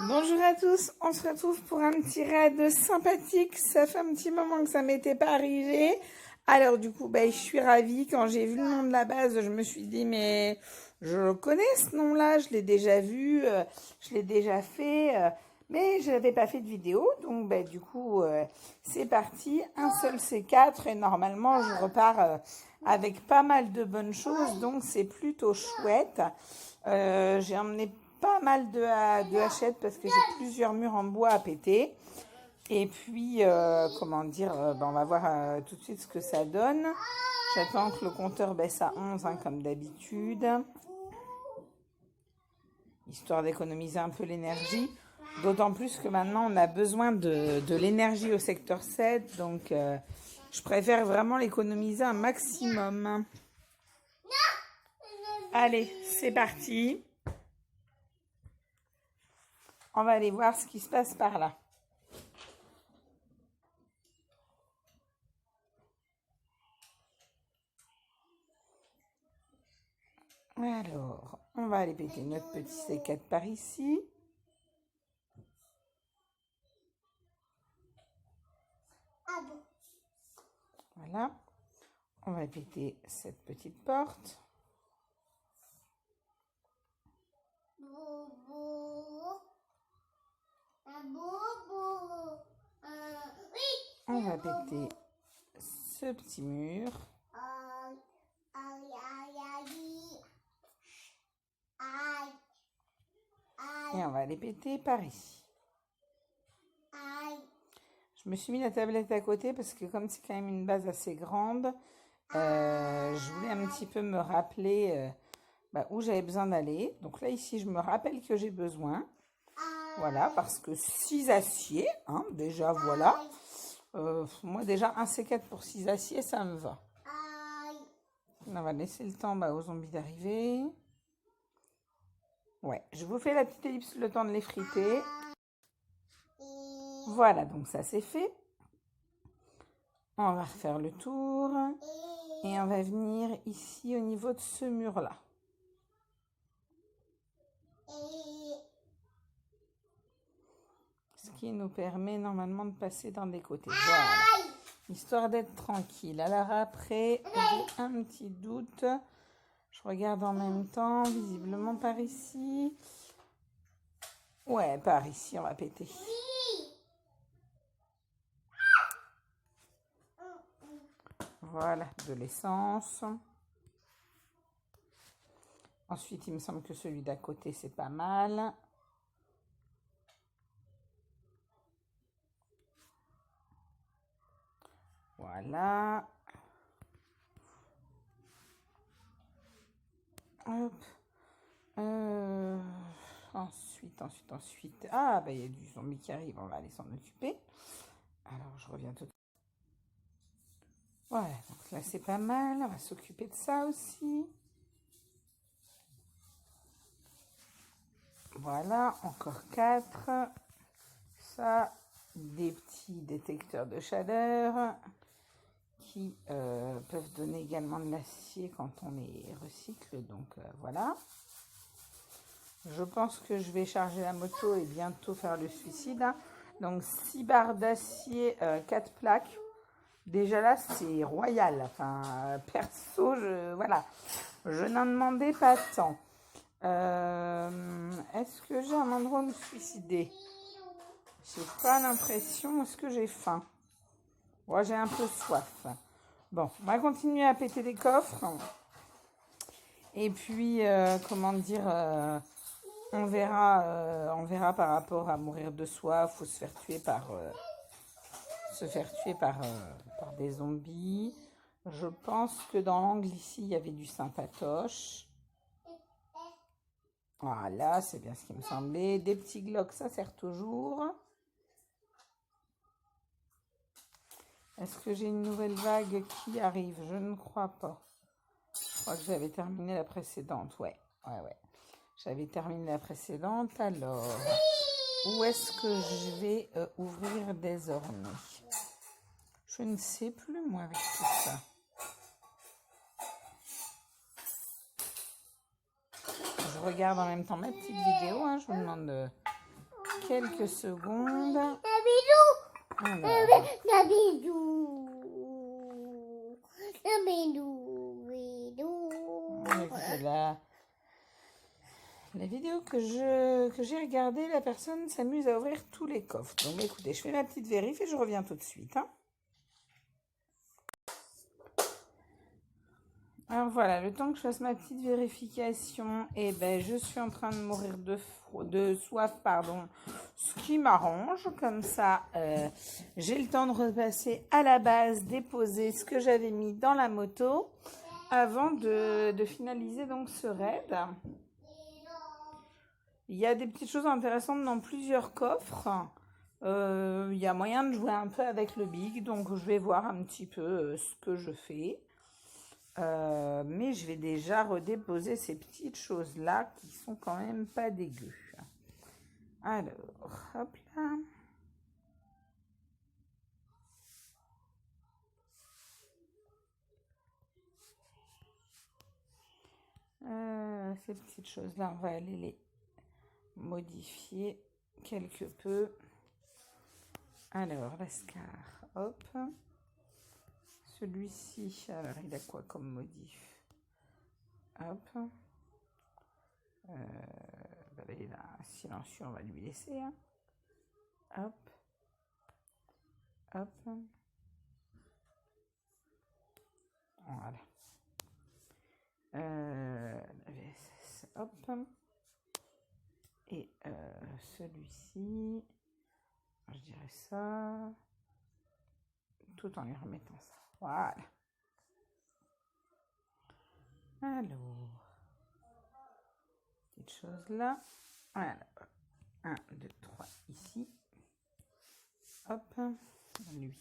Bonjour à tous, on se retrouve pour un petit raid sympathique. Ça fait un petit moment que ça m'était pas arrivé. Alors du coup, je suis ravie. Quand j'ai vu le nom de la base, je me suis dit, mais je le connais ce nom-là, je l'ai déjà vu, je l'ai déjà fait, mais je n'avais pas fait de vidéo. Donc du coup, c'est parti, un seul C4 et normalement, je repars avec pas mal de bonnes choses, donc c'est plutôt chouette. J'ai emmené pas mal de hachettes parce que j'ai plusieurs murs en bois à péter. Et puis, on va voir tout de suite ce que ça donne. J'attends que le compteur baisse à 11, comme d'habitude, histoire d'économiser un peu l'énergie. D'autant plus que maintenant, on a besoin de l'énergie au secteur 7. Donc, je préfère vraiment l'économiser un maximum. Allez, c'est parti. On va aller voir ce qui se passe par là. Alors, on va aller péter notre petit C4 par ici. Voilà. On va péter cette petite porte. On va péter ce petit mur. Et on va les péter par ici. Je me suis mis la tablette à côté parce que comme c'est quand même une base assez grande, je voulais un petit peu me rappeler où j'avais besoin d'aller. Donc là, ici, je me rappelle que j'ai besoin. Voilà, parce que 6 aciers, déjà, voilà. Moi, déjà, un C4 pour 6 aciers, ça me va. On va laisser le temps aux zombies d'arriver. Ouais, je vous fais la petite ellipse le temps de les friter. Voilà, donc ça c'est fait. On va refaire le tour. Et on va venir ici au niveau de ce mur-là. Ce qui nous permet normalement de passer dans des côtés. Voilà. Histoire d'être tranquille. Alors après, j'ai un petit doute. Je regarde en même temps, visiblement par ici. Ouais, par ici, on va péter. Voilà, de l'essence. Ensuite, il me semble que celui d'à côté, c'est pas mal. Voilà. Hop. Ensuite. Ah, il y a du zombie qui arrive, on va aller s'en occuper. Alors, je reviens tout de suite. Voilà, donc là, c'est pas mal. On va s'occuper de ça aussi. Voilà, encore 4. Ça, des petits détecteurs de chaleur qui peuvent donner également de l'acier quand on les recycle. Donc, voilà. Je pense que je vais charger la moto et bientôt faire le suicide. Donc 6 barres d'acier, 4 plaques. Déjà là, c'est royal. Enfin, perso, je n'en demandais pas tant. Est-ce que j'ai un endroit où me suicider? J'ai pas l'impression. Est-ce que j'ai faim? Moi, j'ai un peu soif. Bon, on va continuer à péter des coffres. Et puis, on verra par rapport à mourir de soif ou se faire tuer par des zombies. Je pense que dans l'angle ici, il y avait du sympatoche. Voilà, c'est bien ce qui me semblait. Des petits glocks, ça sert toujours. Est-ce que j'ai une nouvelle vague qui arrive? Je ne crois pas. Je crois que j'avais terminé la précédente. Ouais. J'avais terminé la précédente. Alors, où est-ce que je vais ouvrir désormais? Je ne sais plus, moi, avec tout ça. Je regarde en même temps ma petite vidéo. Je vous demande quelques secondes. Alors, la vidéo que j'ai regardée, la personne s'amuse à ouvrir tous les coffres. Donc écoutez, je fais ma petite vérif et je reviens tout de suite. Hein. Alors voilà, le temps que je fasse ma petite vérification, et ben je suis en train de mourir de soif, pardon, ce qui m'arrange. Comme ça, j'ai le temps de repasser à la base, déposer ce que j'avais mis dans la moto avant de finaliser donc ce raid. Il y a des petites choses intéressantes dans plusieurs coffres. Il y a moyen de jouer un peu avec le big, donc je vais voir un petit peu ce que je fais. Mais je vais déjà redéposer ces petites choses-là qui sont quand même pas dégueu. Alors, hop là. Ces petites choses-là, on va aller les modifier quelque peu. Alors, Lascar, hop. Celui-ci, alors il a quoi comme modif? Hop. Là, il a un silencieux, on va lui laisser. Hein. Hop. Hop. Voilà. La VSS, hop. Et celui-ci, je dirais ça, tout en lui remettant ça. Voilà. Alors, petite chose là. Voilà. 1, 2, 3 ici. Hop. Lui,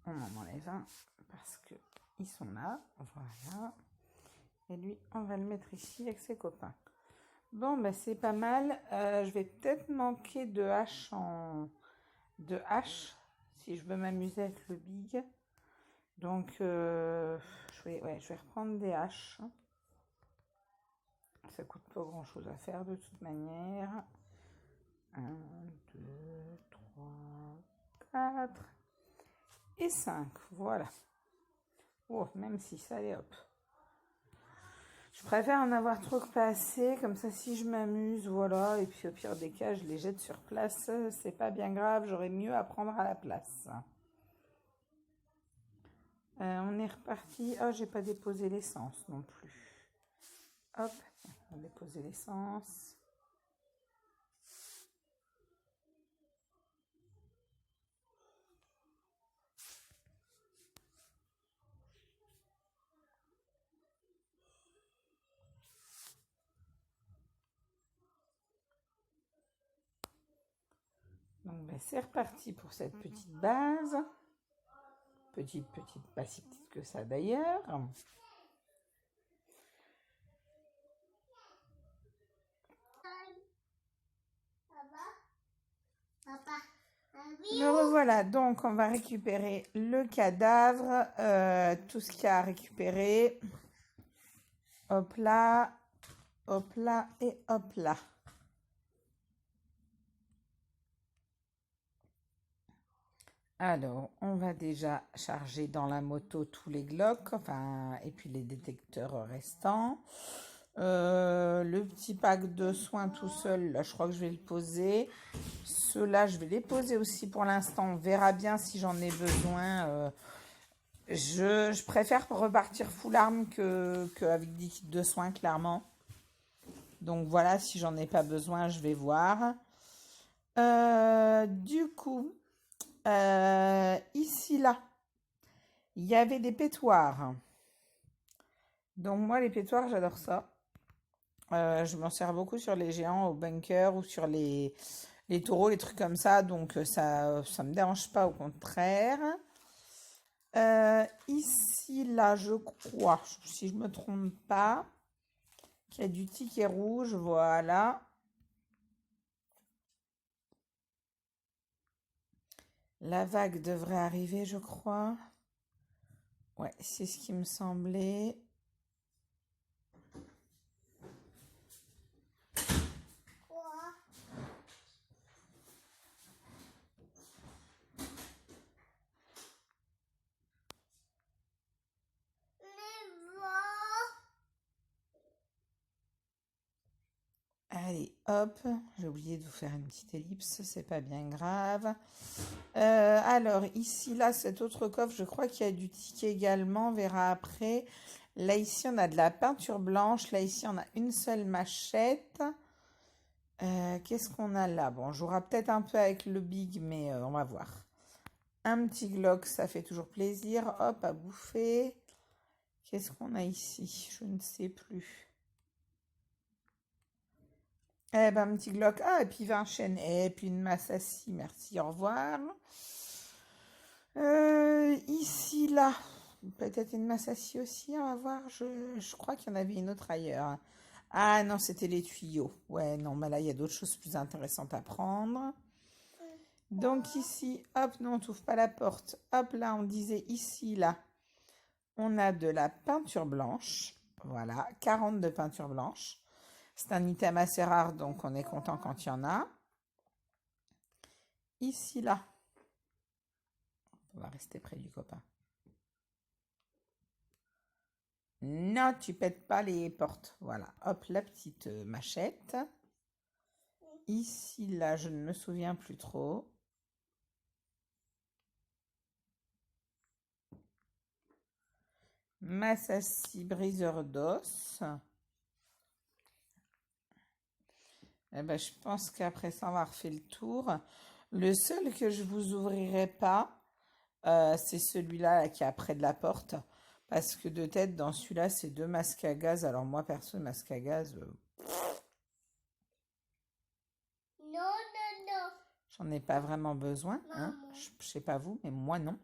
on en enlève un parce que ils sont là. Voilà. Et lui, on va le mettre ici avec ses copains. Bon, bah c'est pas mal. Je vais peut-être manquer de hache si je veux m'amuser avec le big. Donc, je vais reprendre des haches. Ça coûte pas grand-chose à faire de toute manière. 1, 2, 3, 4 et 5. Voilà. Oh, même 6, allez hop. Je préfère en avoir trop que pas assez, comme ça si je m'amuse, voilà, et puis au pire des cas, je les jette sur place, c'est pas bien grave, j'aurais mieux à prendre à la place. On est reparti, oh j'ai pas déposé l'essence non plus. Hop, on va déposer l'essence. Donc ben, c'est reparti pour cette petite base. Petite, pas si petite que ça d'ailleurs. Me revoilà, donc on va récupérer le cadavre, tout ce qu'il y a à récupérer. Hop là et hop là. Alors, on va déjà charger dans la moto tous les Glock, enfin, et puis les détecteurs restants. Le petit pack de soins tout seul, là, je crois que je vais le poser. Ceux-là, je vais les poser aussi pour l'instant. On verra bien si j'en ai besoin. Je préfère repartir full arme qu'avec des kits de soins, clairement. Donc voilà, si j'en ai pas besoin, je vais voir. Du coup, ici, là, il y avait des pétoires. Donc moi, les pétoires, j'adore ça. Je m'en sers beaucoup sur les géants au bunker ou sur les taureaux, les trucs comme ça. Donc ça me dérange pas, au contraire. Ici, là, je crois, si je me trompe pas, qu'il y a du ticket rouge, voilà. La vague devrait arriver, je crois. Ouais, c'est ce qui me semblait. hop, j'ai oublié de vous faire une petite ellipse, c'est pas bien grave. Alors, ici, là, cet autre coffre, je crois qu'il y a du ticket également, on verra après. Là, ici, on a de la peinture blanche. Là, ici, on a une seule machette. Qu'est-ce qu'on a là? Bon, on jouera peut-être un peu avec le big, mais on va voir. Un petit Glock, ça fait toujours plaisir. Hop, à bouffer. Qu'est-ce qu'on a ici? Je ne sais plus. Eh ben, un petit Glock. Ah, et puis 20 chaînes. Et puis une Massassi. Merci, au revoir. Ici, là. Peut-être une Massassi aussi, on va voir. Je crois qu'il y en avait une autre ailleurs. Ah non, c'était les tuyaux. Ouais, non, mais là, il y a d'autres choses plus intéressantes à prendre. Donc ici, hop, non, on n'ouvre pas la porte. Hop, là, on disait ici, là, on a de la peinture blanche. Voilà, 40 de peinture blanche. C'est un item assez rare, donc on est content quand il y en a. Ici, là, on va rester près du copain. Non, tu pètes pas les portes. Voilà, hop, la petite machette. Ici, là, je ne me souviens plus trop. Massassi briseur d'os. Eh ben, je pense qu'après ça, on va refaire le tour. Le seul que je vous ouvrirai pas, c'est celui-là là, qui est près de la porte. Parce que de tête, dans celui-là, c'est 2 masques à gaz. Alors moi, perso, masque à gaz, Non, non, non. j'en ai pas vraiment besoin. Hein. Maman. Je sais pas vous, mais moi, non.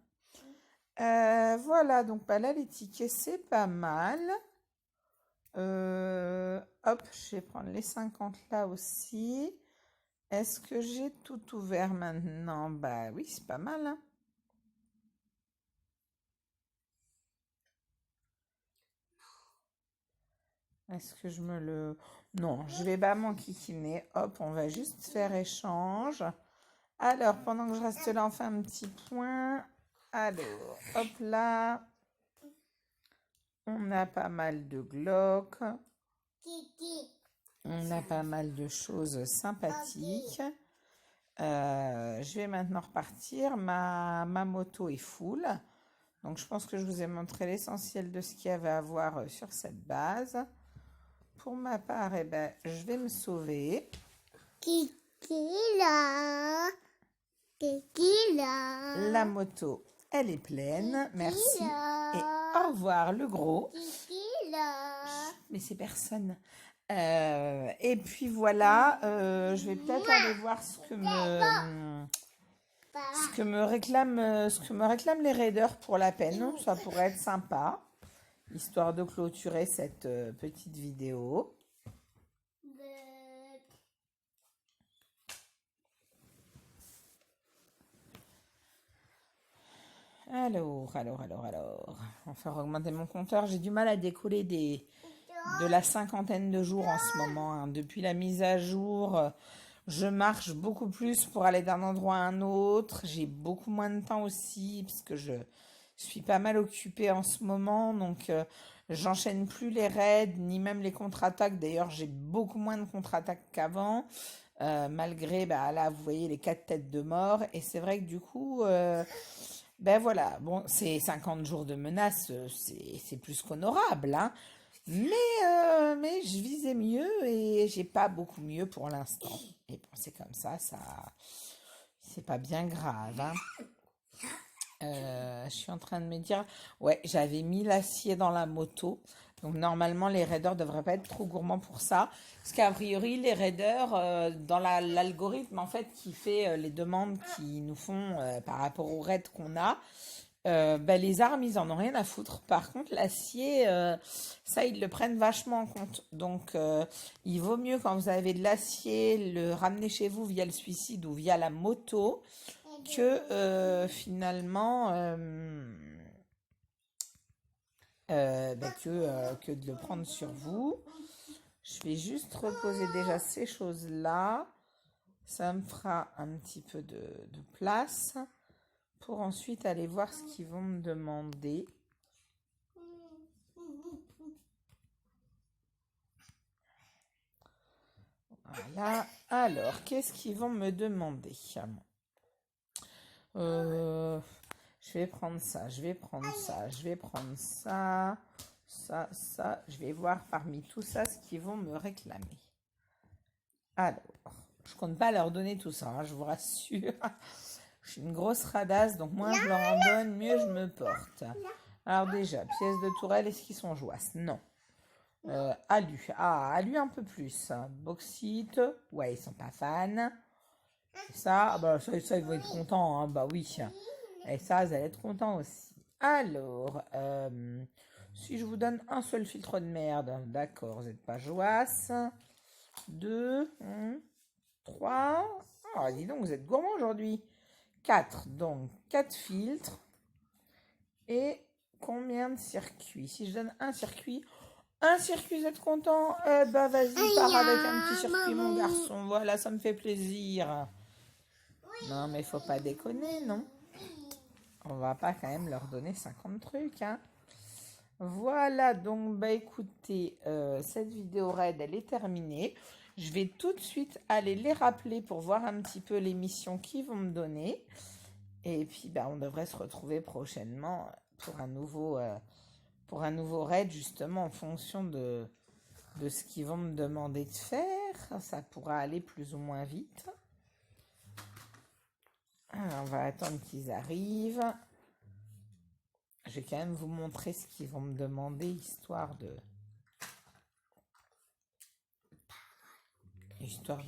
Voilà, donc bah, là, les tickets, c'est pas mal. Hop, je vais prendre les 50 là aussi. Est-ce que j'ai tout ouvert maintenant? Bah oui, c'est pas mal, hein. Est-ce que je me le... Non, je vais pas m'enquiquiner. Hop, on va juste faire échange. Alors, pendant que je reste là, on fait un petit point. Alors, hop là. On a pas mal de Glock. Kiki. On a pas mal de choses sympathiques. Je vais maintenant repartir. Ma moto est full. Donc, je pense que je vous ai montré l'essentiel de ce qu'il y avait à voir sur cette base. Pour ma part, eh ben, je vais me sauver. Kiki là. Kiki là. La moto, elle est pleine. Merci. Et au revoir, le gros. Kiki là. Mais c'est personne. Et puis voilà, je vais peut-être aller voir ce que me réclament les raiders pour la peine. Ça pourrait être sympa, histoire de clôturer cette petite vidéo. Alors. On va faire augmenter mon compteur. J'ai du mal à décoller de la 50aine de jours en ce moment. Hein. Depuis la mise à jour, je marche beaucoup plus pour aller d'un endroit à un autre. J'ai beaucoup moins de temps aussi, puisque je suis pas mal occupée en ce moment. Donc, j'enchaîne plus les raids, ni même les contre-attaques. D'ailleurs, j'ai beaucoup moins de contre-attaques qu'avant. Malgré, bah, là, vous voyez les 4 têtes de mort. Et c'est vrai que du coup... ben voilà, bon, c'est 50 jours de menace, c'est plus qu'honorable, hein. Mais je visais mieux et j'ai pas beaucoup mieux pour l'instant. Et bon, c'est comme ça, c'est pas bien grave, hein. Je suis en train de me dire, ouais, j'avais mis l'acier dans la moto. Donc normalement, les raiders devraient pas être trop gourmands pour ça. Parce qu'a priori, les raiders, dans l'algorithme, en fait, qui fait les demandes qu'ils nous font par rapport aux raids qu'on a, ben, les armes, ils en ont rien à foutre. Par contre, l'acier, ça, ils le prennent vachement en compte. Donc, il vaut mieux quand vous avez de l'acier, le ramener chez vous via le suicide ou via la moto, que finalement que de le prendre sur vous. Je vais juste reposer déjà ces choses-là. Ça me fera un petit peu de place pour ensuite aller voir ce qu'ils vont me demander. Voilà. Alors, qu'est-ce qu'ils vont me demander? Je vais prendre ça, je vais prendre ça, je vais prendre ça, ça. Je vais voir parmi tout ça ce qu'ils vont me réclamer. Alors, je compte pas leur donner tout ça, hein, je vous rassure. Je suis une grosse radasse, donc moins je leur en donne, mieux je me porte. Alors déjà, pièces de tourelle, est-ce qu'ils sont joasses? Non. Alu. Ah, alu un peu plus. Bauxite. Ouais, ils sont pas fans. Et ça, bah, ça, ils vont être contents, hein. Bah oui. Et ça, vous allez être contents aussi. Alors, si je vous donne un seul filtre de merde, d'accord, vous n'êtes pas joasse. 2, 3. Ah, dis donc, vous êtes gourmand aujourd'hui. 4, donc 4 filtres. Et combien de circuits? Si je donne un circuit, vous êtes content? Bah vas-y, pars avec un petit circuit, mon garçon. Voilà, ça me fait plaisir. Non, mais faut pas déconner, non? On va pas quand même leur donner 50 trucs, hein. Voilà, donc, bah écoutez, cette vidéo raid, elle est terminée. Je vais tout de suite aller les rappeler pour voir un petit peu les missions qu'ils vont me donner. Et puis, bah, on devrait se retrouver prochainement pour un nouveau raid, justement, en fonction de ce qu'ils vont me demander de faire. Ça pourra aller plus ou moins vite. Alors, on va attendre qu'ils arrivent. Je vais quand même vous montrer ce qu'ils vont me demander, histoire de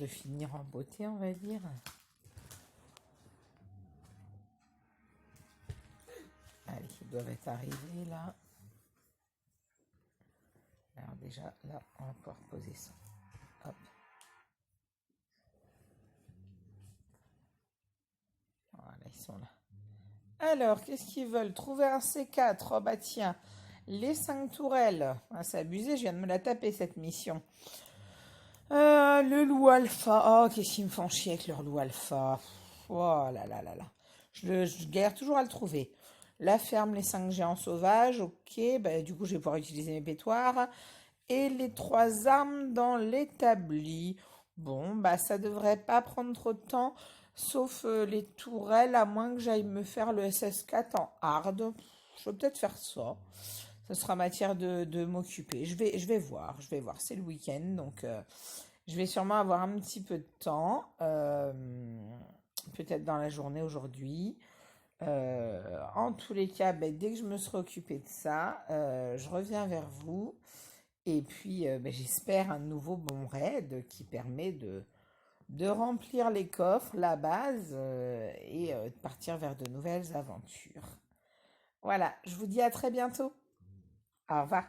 finir en beauté, on va dire. Allez, ils doivent être arrivés là. Alors déjà, là, on va pouvoir poser ça. Hop. Voilà, ils sont là. Alors, qu'est-ce qu'ils veulent? Trouver un C4. Oh bah tiens, les 5 tourelles. Ah, c'est abusé, je viens de me la taper cette mission. Le loup alpha. Oh, qu'est-ce qu'ils me font chier avec leur loup alpha. Oh là là là là. Je galère toujours à le trouver. La ferme, les 5 géants sauvages. Ok, bah, du coup, je vais pouvoir utiliser mes pétoires. Et les 3 armes dans l'établi. Bon, bah, ça devrait pas prendre trop de temps. Sauf les tourelles, à moins que j'aille me faire le SS4 en hard. Je vais peut-être faire ça. Ça sera matière de m'occuper. Je vais voir. C'est le week-end, donc je vais sûrement avoir un petit peu de temps. Peut-être dans la journée aujourd'hui. En tous les cas, ben, dès que je me serai occupée de ça, je reviens vers vous. Et puis, ben, j'espère un nouveau bon raid qui permet de remplir les coffres, la base, et de partir vers de nouvelles aventures. Voilà, je vous dis à très bientôt. Au revoir.